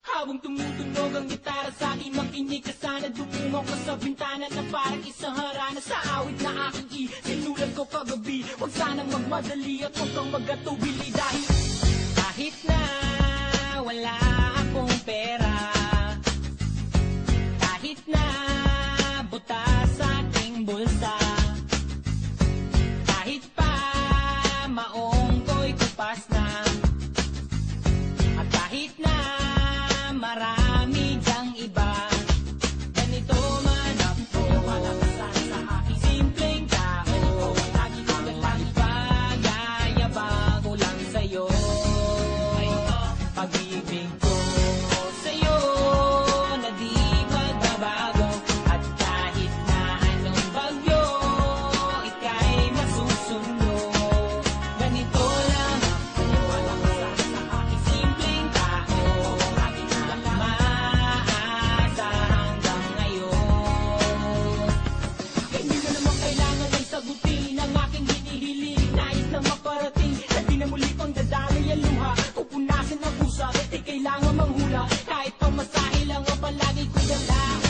Habang tumutunog ang gitara sa aking makinig ka sana, dumungo ko sa bintana na parang isang harana. Sa awit na aking sinulat ko kagabi, huwag sanang magmadali at huwag kang magatubili. Dahil kahit na wala akong pera, kahit na butas sa aking bulsa, kahit pa maong ko'y kupas na, at kahit na marami dyang iba, ganito man ako, malakasan sa aking simpleng tao. Lagi ko lang pag-ayabang ko lang sa'yo, pag-ibig ko sa'yo na di magbabago. At kahit na anong bagyo, ika'y masusunod. Ganito lang ako, malakasan sa aking simpleng tao. Lagi ko lang maasa hanggang ngayon. Kaya hindi mo naman kailangan ay sagutin ang aking hinihiling. Nais na maparating, na di na muli pang dadaloy ang luha. Pupunasin ang pusa, di kailangan manghula. Kahit pamasahe lang ang palagi ko dala.